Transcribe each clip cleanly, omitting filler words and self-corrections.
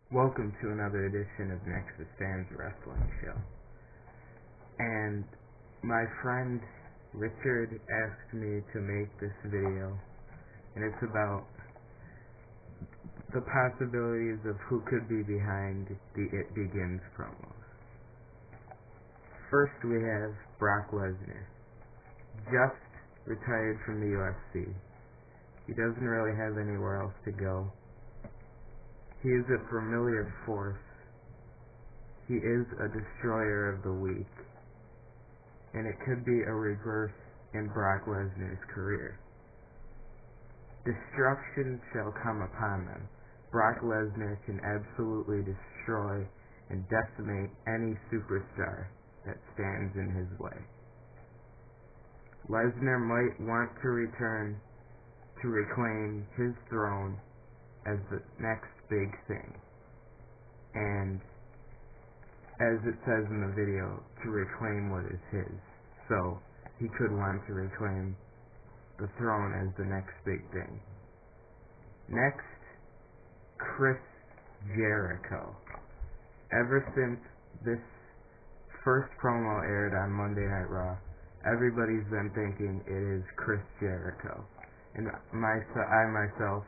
Welcome to another edition of Nexus Fans Wrestling Show. And my friend Richard asked me to make this video, and it's about the possibilities of who could be behind the It Begins promos. First we have Brock Lesnar, just retired from the UFC. He doesn't really have anywhere else to go. He is a familiar force. He is a destroyer of the weak. And it could be a reverse in Brock Lesnar's career. Destruction shall come upon them. Brock Lesnar can absolutely destroy and decimate any superstar that stands in his way. Lesnar might want to return to reclaim his throne as the next big thing. And as it says in the video, to reclaim what is his. So he could want to reclaim the throne as the next big thing. Next, Chris Jericho. Ever since this first promo aired on Monday Night Raw, everybody's been thinking it is Chris Jericho. And I myself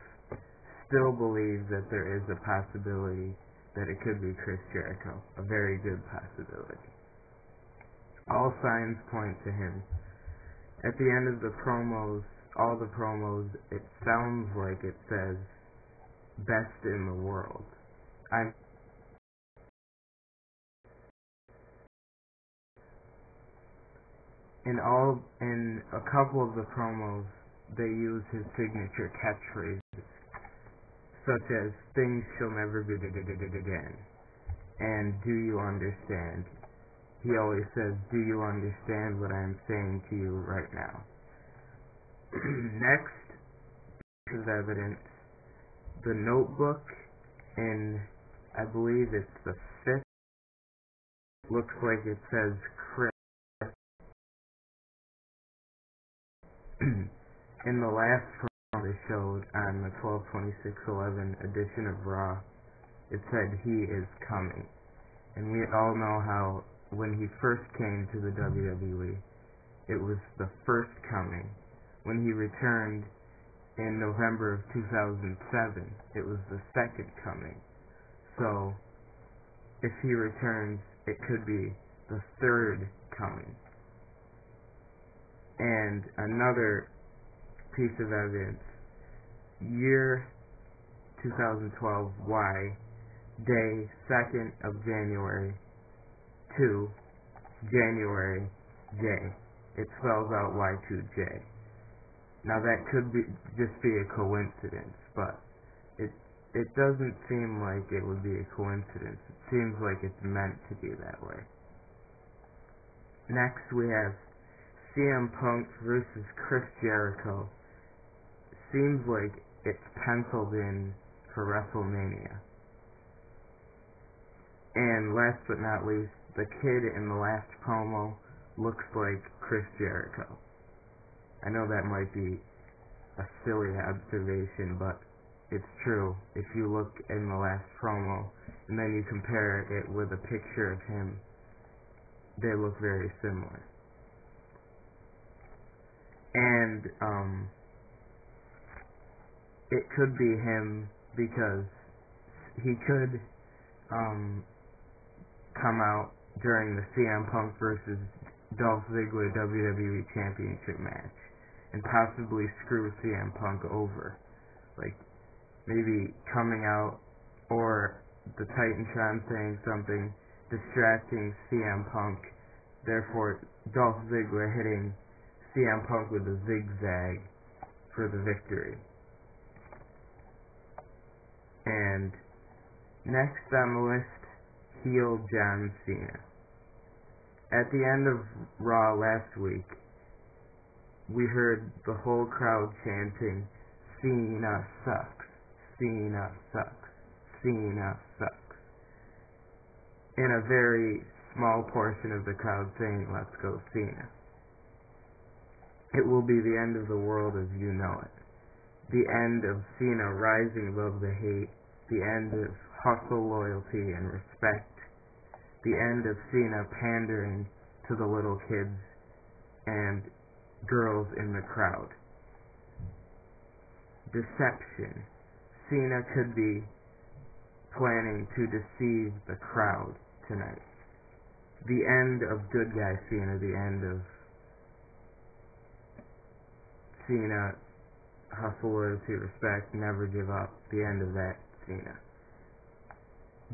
still believe that there is a possibility that it could be Chris Jericho. A very good possibility. All signs point to him. At the end of the promos, all the promos, it sounds like it says best in the world. In a couple of the promos, they use his signature catchphrases, such as "things shall never be again" and "do you understand?" He always says, "Do you understand what I'm saying to you right now?" Next is evidence. The Notebook, in I believe it's the 5th, looks like it says Chris. In the last promo they showed on the 12/26/11 edition of Raw, it said he is coming. And we all know how when he first came to the WWE, it was the first coming. When he returned in November of 2007, it was the second coming. So, if he returns, it could be the third coming. And another piece of evidence, year 2012 Y, day 2nd of January to January J. It spells out Y2J. Now that could just be a coincidence, but it doesn't seem like it would be a coincidence. It seems like it's meant to be that way. Next we have CM Punk versus Chris Jericho. Seems like it's penciled in for WrestleMania. And last but not least, the kid in the last promo looks like Chris Jericho. I know that might be a silly observation, but it's true. If you look in the last promo and then you compare it with a picture of him, they look very similar. And it could be him because he could come out during the CM Punk versus Dolph Ziggler WWE Championship match and possibly screw CM Punk over. Like, maybe coming out or the Titantron saying something, distracting CM Punk, therefore Dolph Ziggler hitting CM Punk with a zigzag for the victory. And next on the list, heel John Cena. At the end of Raw last week, we heard the whole crowd chanting, "Cena sucks, Cena sucks, Cena sucks," in a very small portion of the crowd saying, "Let's go Cena." It will be the end of the world as you know it. The end of Cena rising above the hate, the end of hustle, loyalty, and respect. The end of Cena pandering to the little kids and girls in the crowd. Deception. Cena could be planning to deceive the crowd tonight. The end of good guy Cena, the end of Cena, hustle, loyalty, respect, never give up, the end of that Cena.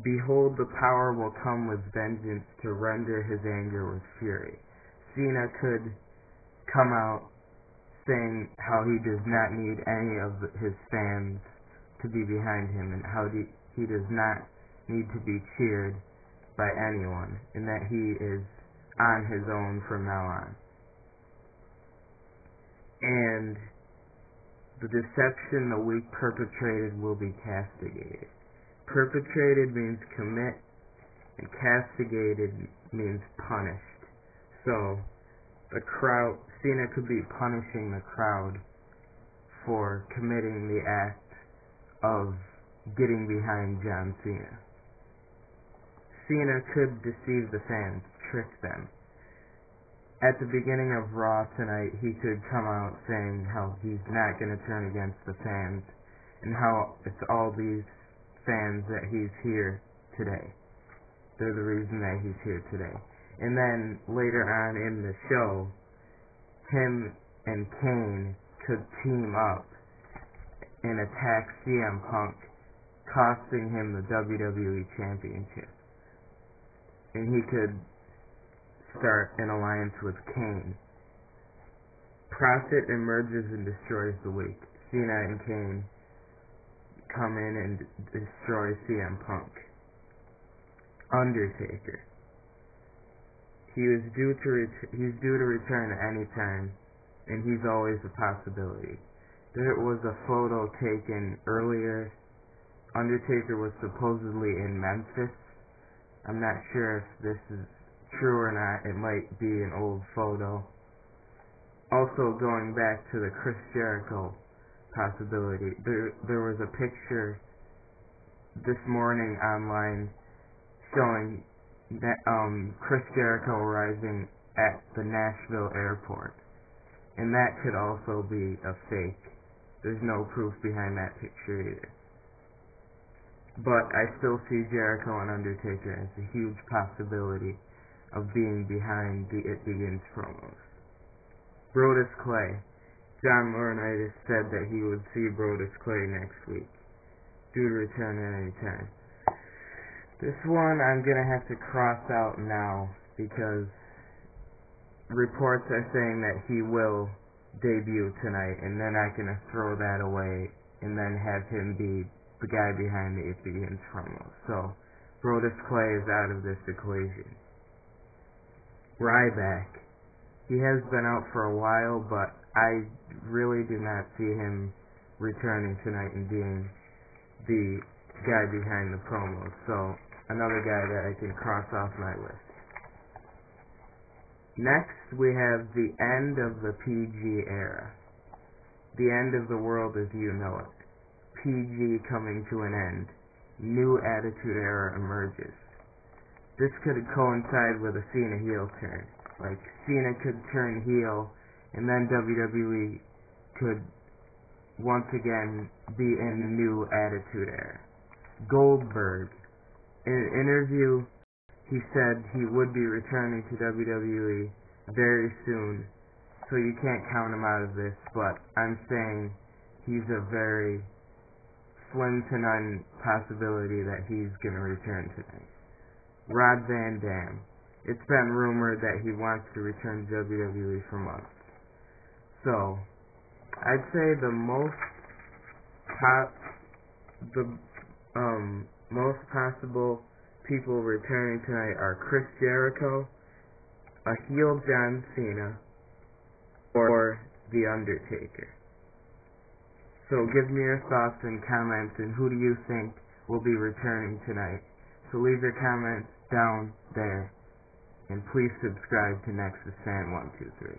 Behold, the power will come with vengeance to render his anger with fury. Cena could come out saying how he does not need any of his fans to be behind him and how he does not need to be cheered by anyone and that he is on his own from now on. And the deception the weak perpetrated will be castigated. Perpetrated means commit, and castigated means punished. So, the crowd, Cena could be punishing the crowd for committing the act of getting behind John Cena. Cena could deceive the fans, trick them. At the beginning of Raw tonight, he could come out saying how he's not going to turn against the fans and how it's all these fans that he's here today. They're the reason that he's here today. And then later on in the show, him and Kane could team up and attack CM Punk, costing him the WWE Championship. And he could start an alliance with Kane. Profit emerges and destroys the weak. Cena and Kane come in and destroy CM Punk. Undertaker. He's due to return at any time, and he's always a possibility. There was a photo taken earlier. Undertaker was supposedly in Memphis. I'm not sure if this is true or not. It might be an old photo. Also, going back to the Chris Jericho possibility, there was a picture this morning online showing that Chris Jericho arriving at the Nashville airport, and that could also be a fake. There's no proof behind that picture either. But I still see Jericho and Undertaker as a huge possibility of being behind the It Begins promos. Brodus Clay. John Laurinaitis said that he would see Brodus Clay next week, due to return at any time. This one I'm going to have to cross out now because reports are saying that he will debut tonight, and then I'm going to throw that away and then have him be the guy behind the It Begins promo. So, Brodus Clay is out of this equation. Ryback. He has been out for a while, but I really do not see him returning tonight and being the guy behind the promos. So, another guy that I can cross off my list. Next, we have the end of the PG era. The end of the world as you know it. PG coming to an end. New Attitude Era emerges. This could coincide with a Cena heel turn. Like, Cena could turn heel, and then WWE could once again be in the New Attitude Era. Goldberg. In an interview, he said he would be returning to WWE very soon, so you can't count him out of this, but I'm saying he's a very slim to none possibility that he's going to return tonight. Rob Van Dam. It's been rumored that he wants to return to WWE for months. So, I'd say the most possible people returning tonight are Chris Jericho, a heel John Cena, or The Undertaker. So give me your thoughts and comments, and who do you think will be returning tonight? So leave your comments down there, and please subscribe to Nexus Fan 123.